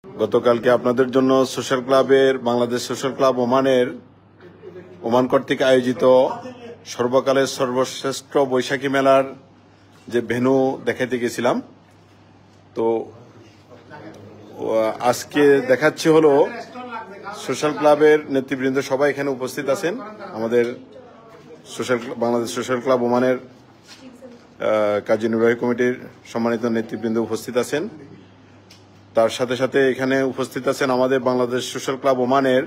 গতকালকে আপনাদের জন্য সোশ্যাল ক্লাবের বাংলাদেশ সোশ্যাল ক্লাব ওমান কর্তৃক আয়োজিত সর্বকালের সর্বশ্রেষ্ঠ বৈশাখী মেলার যে ভেন্যু দেখাইতে গেছিলাম। তো আজকে দেখাচ্ছি হলো সোশ্যাল ক্লাবের নেতৃবৃন্দ সবাই এখানে উপস্থিত আছেন। আমাদের বাংলাদেশ সোশ্যাল ক্লাব ওমানের কার্যনির্বাহী কমিটির সম্মানিত নেতৃবৃন্দ উপস্থিত আছেন। তার সাথে সাথে এখানে উপস্থিত আছেন আমাদের বাংলাদেশ সোশ্যাল ক্লাব ওমানের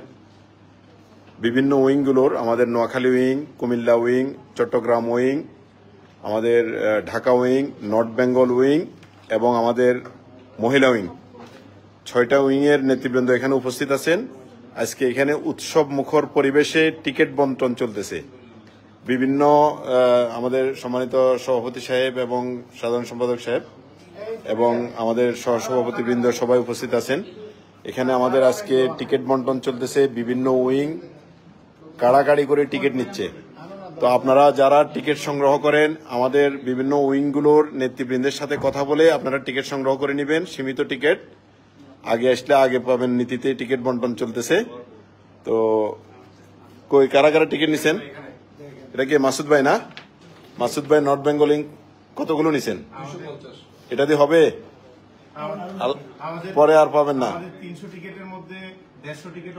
বিভিন্ন উইংগুলোর, আমাদের Noakhali wing, Comilla wing, Chittagong wing, আমাদের Dhaka wing, north Bengal wing এবং আমাদের মহিলা উইং, 6টা উইংয়ের নেতৃবৃন্দ এখানে উপস্থিত আছেন। আজকে এখানে উৎসব মুখর পরিবেশে টিকিট বন্টন চলতেছে। বিভিন্ন আমাদের সম্মানিত সভাপতি সাহেব এবং সাধারণ সম্পাদক সাহেব এবং আমাদের সহসভাপতিবৃন্দ সবাই উপস্থিত আছেন। এখানে আমাদের আজকে টিকিট বন্টন চলতেছে। বিভিন্ন উইং কাড়াকাড়ি করে টিকিট নিচ্ছে। তো আপনারা যারা টিকিট সংগ্রহ করেন, আমাদের বিভিন্ন উইংগুলোর নেতৃবৃন্দের সাথে কথা বলে আপনারা টিকিট সংগ্রহ করে নেবেন। সীমিত টিকিট, আগে আসলে আগে পাবেন নীতিতে টিকিট বন্টন চলতেছে। তো কই কারা কারা টিকিট নিছেন? এটা কি মাসুদ ভাই না? মাসুদ ভাই নর্থ বেঙ্গল উইং কতগুলো নিছেন? এটা দিয়ে হবে? পরে আর পাবেন না? 300 টিকেটের মধ্যে 150 টিকেট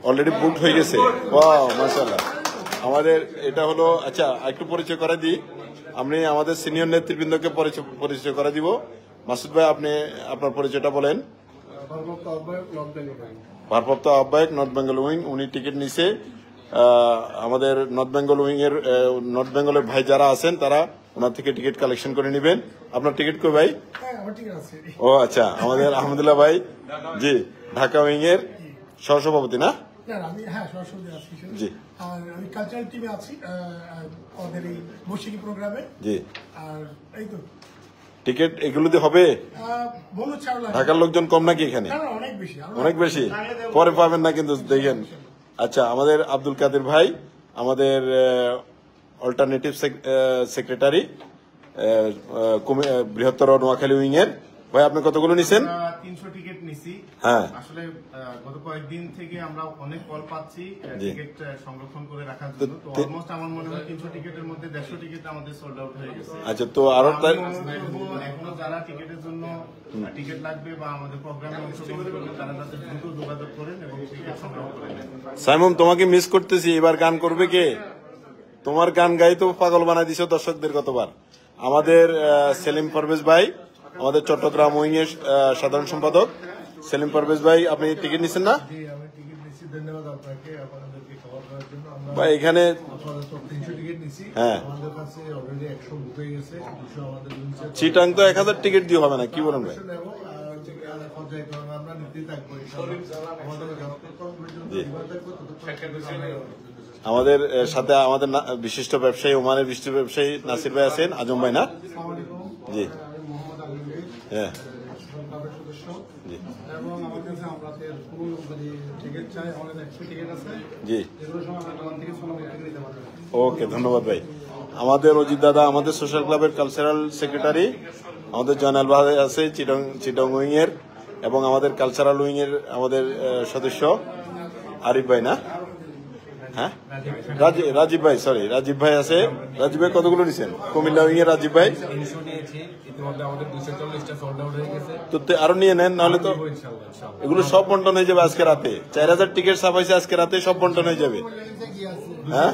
অলরেডি বুকড হয়ে গেছে। ওয়াও, মাশাআল্লাহ। আমাদের এটা হলো, আচ্ছা একটু পরিচয় করে দিই। আমি আমাদের সিনিয়র নেতৃবৃন্দকে পরিচয় করে দিব। মাসুদ ভাই, আপনি আপনার পরিচয়টা বলেন। ভারপ্রাপ্ত আহ্বায়ক নর্থ বেঙ্গল উইং, উনি টিকিট নিছে। আমাদের নর্থ বেঙ্গলের ভাই যারা আছেন তারা ওনার থেকে টিকিট কালেকশন করে নেবেন। আপনার টিকিট কই ভাই? ও আচ্ছা, আমাদের আহমদুল্লাহ ভাই, জি, ঢাকা উইং এর সহসভাপতি না? জি, আমি কালচারাল টিমে আছি আমাদের এই বৈশাখী প্রোগ্রামে। জি, আর এই তো টিকিট এগুলোতে হবে? ঢাকার লোকজন কম নাকি এখানে? অনেক বেশি। পরে পাবেন না কিন্তু, দেখেন। আচ্ছা, আমাদের আব্দুল কাদের ভাই, আমাদের অল্টারনেটিভ সেক্রেটারি বৃহত্তর নোয়াখালী উইং এর ভাই, আপনি কতগুলো নিছেন? 300 টিকেট নিছি। হ্যাঁ, আসলে গত কয়েকদিন থেকে আমরা অনেক কল পাচ্ছি টিকেট সংরক্ষণ করে রাখার জন্য। তো অলমোস্ট আমার মনে হয় 300 টিকেটের মধ্যে 150 টিকেট আমাদের সোল্ড আউট হয়ে গেছে। আচ্ছা, তো আরো এখনো যারা টিকেটের জন্য টিকেট লাগবে বা আমাদের প্রোগ্রামে অংশগ্রহণ করবেন তারা যাতে দ্রুত যোগাযোগ করেন এবং টিকেট সংগ্রহ করে নেন। সাইমন, তোমাকে মিস করতেছি। এবার গান করবে কে? তোমার গান গাই তো পাগল বানাই দিছো দর্শকদের গতবার। আমাদের সেলিম পারভেজ ভাই, আমাদের চট্টগ্রাম উইং এর সাধারণ সম্পাদক সেলিম পারভেজ ভাই, আপনি টিকিট নিছেন না? ধন্যবাদ আপনাকে আপনাদেরকে খবর দেওয়ার জন্য। ভাই এখানে 300 টিকিট নিছি। হ্যাঁ, আমাদের কাছে অলরেডি 100 বুক হয়ে গেছে। 200 আমাদের চিটাং তো 1000 টিকিট দিয়ে হবে না, কি বলেন ভাই? আমরা নিতেই থাকবো আমাদের সাথে আমাদের বিশিষ্ট ব্যবসায়ী, ওমানের বিশিষ্ট ব্যবসায়ী নাসির ভাই আছেন, আজম ভাই না? জি, হ্যাঁ, এবং আমার কাছে আমাদের ফুল টিকিট চাই, আমাদের 100 টিকিট আছে। জি, এগুলো সময় আমরা দোকান থেকে সংগ্রহ করে নিতে পারবেন। ওকে, ধন্যবাদ ভাই। আমাদের অজিত দাদা, আমাদের সোশ্যাল ক্লাবের কালচারাল সেক্রেটারি, আমাদের জয়নাল ভাই আছে চিটং উইং এর, এবং আমাদের কালচারাল উইং এর আমাদের সদস্য আরিফ ভাই না? হ্যাঁ, রাজীব ভাই, সরি, রাজীব ভাই আছে। রাজীব ভাই কতগুলো নিছেন? কুমিল্লা উইং এর রাজীব ভাই 300 নিয়েছি। ইতিমধ্যে আমাদের 240টা সোল্ড আউট হয়ে গেছে। তো আরো নিয়ে নেন, নাহলে তো এগুলো সব বন্টন হয়ে যাবে আজকে রাতে। 4000 টিকিট ছাপাইছে, আজকে রাতে সব বন্টন হয়ে যাবে। হ্যাঁ,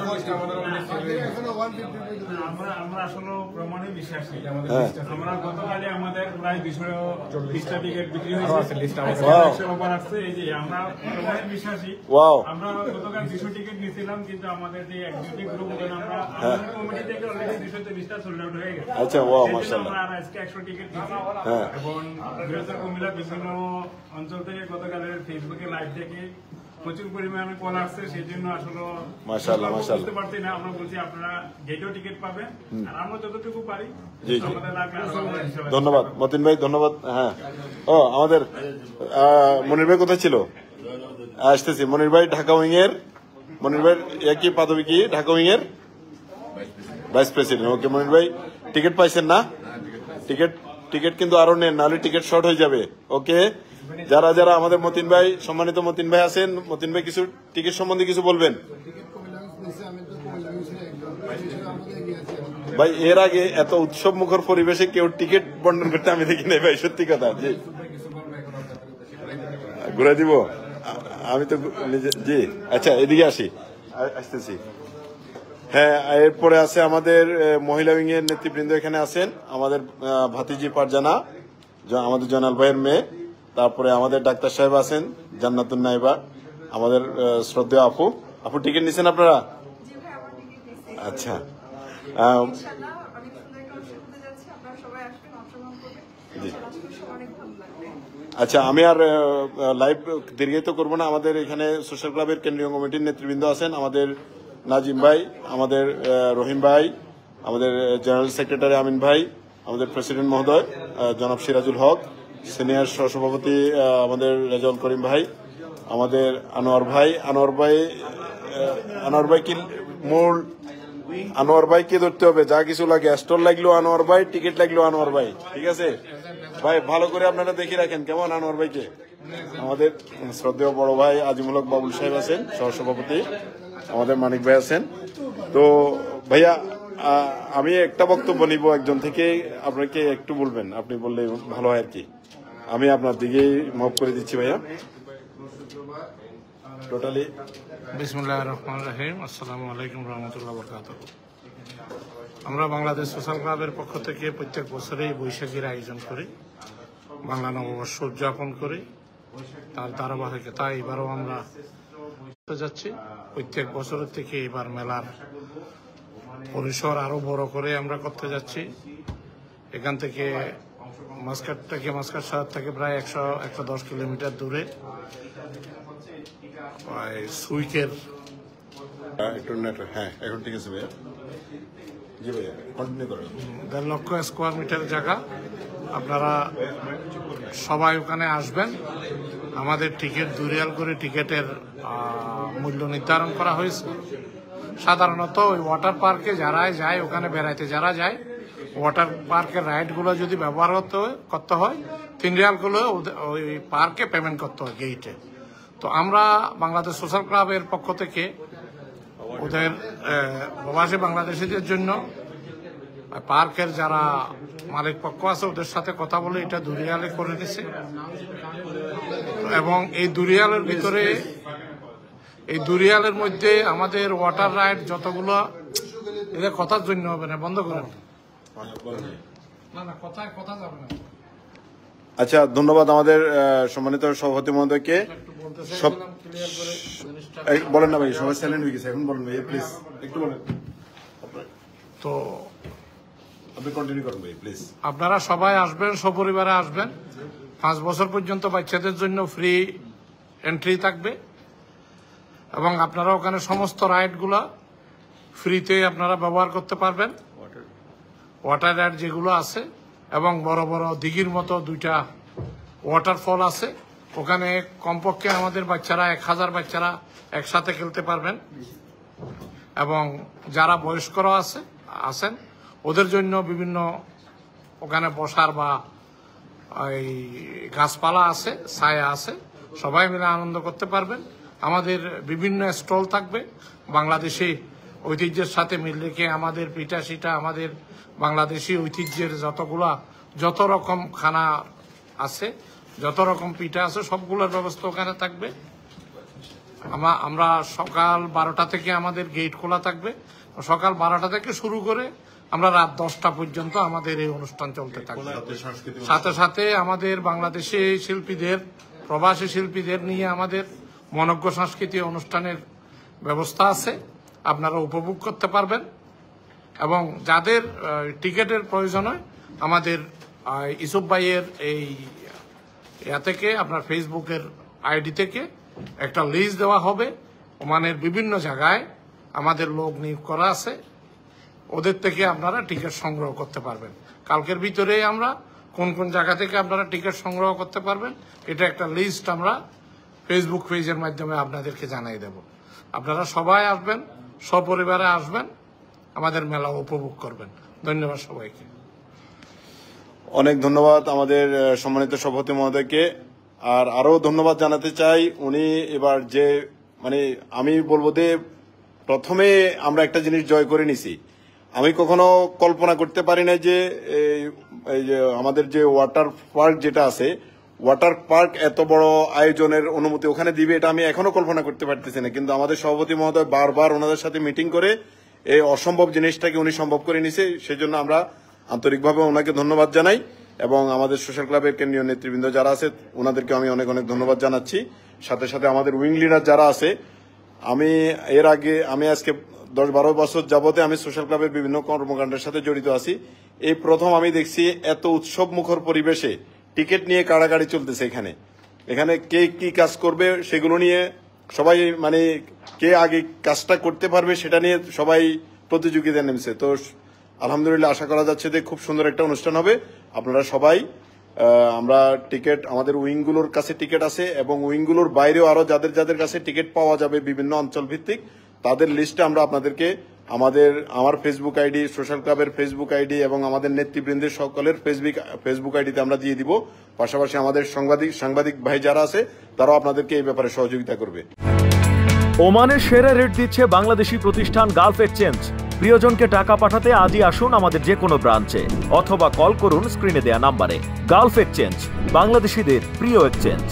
আমরা আসলে প্রমাণে বিশ্বাসী। আমরা গতকালে আমাদের প্রায় 240টা টিকিট বিক্রি হয়েছে। এই যে আমরা প্রমাণে বিশ্বাসী। আমরা গতকাল 200 টিকিট নিয়েছিলাম, কিন্তু আমাদের যে এক্সিকিউটিভ গ্রুপ আমরা কমিটি থেকে অলরেডি 230টা সোল্ড আউট হয়ে গেছে। আচ্ছা, ওয়াও, মাশাআল্লাহ। আমরা আজকে 100 টিকিট দিয়েছি এবং বৃহত্তর কুমিল্লা বিভিন্ন অঞ্চল থেকে গতকালের ফেসবুকে লাইভ থেকে প্রচুর পরিমাণে কল আসছে। সেই জন্য আসলে মাশাআল্লাহ বুঝতে পারছি না। আমরা বলছি আপনারা গেটেও টিকিট পাবেন, আর আমরা যতটুকু পারি। জি, জি, ধন্যবাদ মতিন ভাই, ধন্যবাদ। হ্যাঁ, ও আমাদের মনির ভাই কোথায় ছিল? আসতেছি। মনির ভাই ঢাকা উইং এর, মনির ভাই একই পদবি কি? ঢাকা উইং এর ভাইস প্রেসিডেন্ট। ওকে মনির ভাই, টিকিট পাইছেন না? টিকিট কিন্তু আরো নেন, নাহলে টিকিট শর্ট হয়ে যাবে। ওকে। যারা যারা আমাদের মতিন ভাই, সম্মানিত মতিন ভাই আছেন, মতিন ভাই কিছু টিকিট সম্বন্ধে কিছু বলবেন ভাই? এর আগে এত উৎসব মুখর পরিবেশে কেউ টিকিট বন্টন করতে আমি দেখি নাই ভাই, সত্যি কথা। জি, ঘুরে দিব আমি তো নিজে। জি আচ্ছা, এদিকে আসতেছি। হ্যাঁ, এরপরে আছে আমাদের মহিলা উইং এর নেতৃবৃন্দ এখানে আছেন, আমাদের ভাতিজি পারজানা, আমাদের জনাল ভাইয়ের মেয়ে। তারপরে আমাদের ডাক্তার সাহেব আছেন, জান্নাতুন নাইবা, আমাদের শ্রদ্ধেয় আপু টিকিট নিছেন আপনারা? আচ্ছা, আচ্ছা আমি আর লাইভ দীর্ঘায়িত করবো না। আমাদের এখানে সোশ্যাল ক্লাবের কেন্দ্রীয় কমিটির নেতৃবৃন্দ আছেন, আমাদের নাজিম ভাই, আমাদের রহিম ভাই, আমাদের জেনারেল সেক্রেটারি আমিন ভাই, আমাদের প্রেসিডেন্ট মহোদয় জনাব সিরাজুল হক, সিনিয়র সহসভাপতি আমাদের রেজাউল করিম ভাই, আমাদের আনোয়ার ভাই কি মূল আনোয়ার ভাইকে ধরতে হবে, যা কিছু লাগে, স্টল লাগলো আনোয়ার ভাই, টিকিট লাগলো আনোয়ার ভাই, ঠিক আছে ভাই? ভালো করে আপনারা দেখে রাখেন কেমন আনোয়ার ভাইকে। আমাদের শ্রদ্ধেয় বড় ভাই আজিমুল হক বাবুল সাহেব আছেন, সহসভাপতি, আমাদের মানিক ভাই আছেন। তো ভাইয়া আমি একটা বক্তব্য নিব একজন থেকে, আপনাকে একটু বলবেন, আপনি বললে ভালো হয় আর কি। আমি আপনার দিকেই মাফ করে দিচ্ছি ভাইয়া। টোটালি বিসমিল্লাহির রহমানির রহিম। আসসালামু আলাইকুম রহমতুল্লাহ বরকাতুহু। আমরা বাংলাদেশ সোশ্যাল ক্লাবের পক্ষ থেকে প্রত্যেক বছরেই বৈশাখীর আয়োজন করি, বাংলা নববর্ষ উদযাপন করি। তার ধারাবাহিকতা এবারও আমরা যাচ্ছি। প্রত্যেক বছরের থেকে এবার মেলার পরিসর আরো বড় করে আমরা করতে যাচ্ছি। এখান থেকে মাসকাট শহর থেকে প্রায় 110 কিলোমিটার দূরে সুইকের একটু নেটওয়ার্ক, হ্যাঁ এখন ঠিক আছে ভাইয়া। জি ভাইয়া কন্টিনিউ করেন। 1.5 লক্ষ স্কোয়ার মিটার জায়গা, আপনারা সবাই ওখানে আসবেন। আমাদের টিকিট 2 রিয়াল করে টিকিটের মূল্য নির্ধারণ করা হয়েছে। সাধারণত ওই ওয়াটার পার্কে যারা যায়, ওখানে বেড়াইতে যারা যায়, ওয়াটার পার্কের রাইডগুলো যদি ব্যবহার করতে হয় 3 রিয়াল করে ওই পার্কে পেমেন্ট করতে হয় গেইটে। তো আমরা বাংলাদেশ সোশ্যাল ক্লাবের পক্ষ থেকে ওদের প্রবাসী বাংলাদেশিদের জন্য পার্কের যারা মালিক পক্ষ আছে ওদের সাথে কথা বলে এটা 2 রিয়ালে করে দিছে। এবং এই 2 রিয়ালের ভিতরে, এই 2 রিয়ালের মধ্যে আমাদের ওয়াটার রাইড যতগুলো, এদের কথার জন্য হবে না, বন্ধ করেন না, কথা যাবে না। আচ্ছা, ধন্যবাদ আমাদের সম্মানিত সভাপতি মহোদয়কে। সব বলেন না ভাই, সবাই সাইলেন্ট হয়ে গেছে, এখন বলেন ভাই প্লিজ, একটু বলেন। তো আপনি কন্টিনিউ করুন ভাই প্লিজ। আপনারা সবাই আসবেন, সপরিবারে আসবেন। 5 বছর পর্যন্ত বাচ্চাদের জন্য ফ্রি এন্ট্রি থাকবে এবং আপনারা ওখানে সমস্ত রাইডগুলো ফ্রিতে আপনারা ব্যবহার করতে পারবেন। ওয়াটার রাইড যেগুলো আছে, এবং বড় বড় দিঘির মতো 2টা ওয়াটারফল আছে, ওখানে কমপক্ষে আমাদের বাচ্চারা 1000 বাচ্চারা একসাথে খেলতে পারবেন। এবং যারা বয়স্করা আছেন ওদের জন্য বিভিন্ন ওখানে বসার বা এই গাছপালা আছে, ছায়া আছে, সবাই মিলে আনন্দ করতে পারবেন। আমাদের বিভিন্ন স্টল থাকবে, বাংলাদেশি ঐতিহ্যের সাথে মিল রেখে আমাদের পিঠা সিঠা, আমাদের বাংলাদেশি ঐতিহ্যের যত রকম খানা আছে, যত রকম পিঠা আছে, সবগুলোর ব্যবস্থা ওখানে থাকবে। আমরা সকাল 12টা থেকে আমাদের গেট খোলা থাকবে। সকাল 12টা থেকে শুরু করে আমরা রাত 10টা পর্যন্ত আমাদের এই অনুষ্ঠান চলতে থাকবে। সাথে সাথে আমাদের বাংলাদেশি শিল্পীদের, প্রবাসী শিল্পীদের নিয়ে আমাদের মনোজ্ঞ সাংস্কৃতিক অনুষ্ঠানের ব্যবস্থা আছে, আপনারা উপভোগ করতে পারবেন। এবং যাদের টিকিটের প্রয়োজন হয়, আমাদের ইসুফ ভাইয়ের এই থেকে, আপনার ফেসবুকের আইডি থেকে একটা লিস্ট দেওয়া হবে। ওমানের বিভিন্ন জায়গায় আমাদের লোক নিয়োগ করা আছে, ওদের থেকে আপনারা টিকিট সংগ্রহ করতে পারবেন। কালকের ভিতরে আমরা কোন কোন জায়গা থেকে আপনারা টিকিট সংগ্রহ করতে পারবেন এটা একটা লিস্ট আমরা ফেসবুক পেজের মাধ্যমে আপনাদেরকে জানাই দেব। আপনারা সবাই আসবেন, সপরিবারে আসবেন, আমাদের মেলা উপভোগ করবেন। ধন্যবাদ সবাইকে। অনেক ধন্যবাদ আমাদের সম্মানিত সভাপতি মহোদয়কে। আর আরো ধন্যবাদ জানাতে চাই উনি এবার যে মানে আমি বলবো যে প্রথমে আমরা একটা জিনিস জয় করে নিছি। আমি কখনো কল্পনা করতে পারি না যে এই যে আমাদের যে ওয়াটার পার্ক যেটা আছে, ওয়াটার পার্ক এত বড় আয়োজনের অনুমতি ওখানে দিবে, এটা আমি এখনো কল্পনা করতে পারতেছি না। কিন্তু আমাদের সভাপতি মহোদয় বারবার ওনাদের সাথে মিটিং করে এই অসম্ভব জিনিসটাকে উনি সম্ভব করে নিছে। সেজন্য আমরা আন্তরিকভাবে ওনাকে ধন্যবাদ জানাই এবং আমাদের সোশ্যাল ক্লাবের কেন্দ্রীয় নেতৃবৃন্দ যারা আছে ওনাদেরকে আমি অনেক অনেক ধন্যবাদ জানাচ্ছি। সাথে সাথে আমাদের উইং লিডার যারা আছে, আমি আজকে 10-12 বছর যাবতে আমি সোশ্যাল ক্লাবের বিভিন্ন কর্মকাণ্ডের সাথে জড়িত আছি। এই প্রথম আমি দেখছি এত উৎসব মুখর পরিবেশে টিকিট নিয়ে কাড়াকাড়ি চলতেছে। এখানে কে কি কাজ করবে সেগুলো নিয়ে সবাই মানে কে আগে কাজটা করতে পারবে সেটা নিয়ে সবাই প্রতিযোগিতা নেমেছে। তো আলহামদুলিল্লাহ আশা করা যাচ্ছে যে খুব সুন্দর একটা অনুষ্ঠান হবে। আপনারা সবাই আমরা টিকিট আমাদের উইংগুলোর কাছে টিকিট আছে এবং উইংগুলোর বাইরেও আরো যাদের যাদের কাছে টিকিট পাওয়া যাবে বিভিন্ন অঞ্চল ভিত্তিক তাদের লিস্টে আমরা আপনাদেরকে আমার ফেসবুক আইডি, সোশ্যাল ক্লাবের ফেসবুক আইডি এবং আমাদের নেতৃবৃন্দের সকলের ফেসবুক আইডিতে আমরা দিয়ে দিব। পাশাপাশি আমাদের সাংবাদিক ভাই যারা আছে তারাও আপনাদেরকে এই ব্যাপারে সহযোগিতা করবে। ওমানের সেরা রেট দিচ্ছে বাংলাদেশি প্রতিষ্ঠান গালফ এক্সচেঞ্জ। প্রিয়জনকে টাকা পাঠাতে আজই আসুন আমাদের যে কোনো ব্রাঞ্চে অথবা কল করুন স্ক্রিনে দেয়া নাম্বারে। গালফ এক্সচেঞ্জ, বাংলাদেশিদের প্রিয় এক্সচেঞ্জ।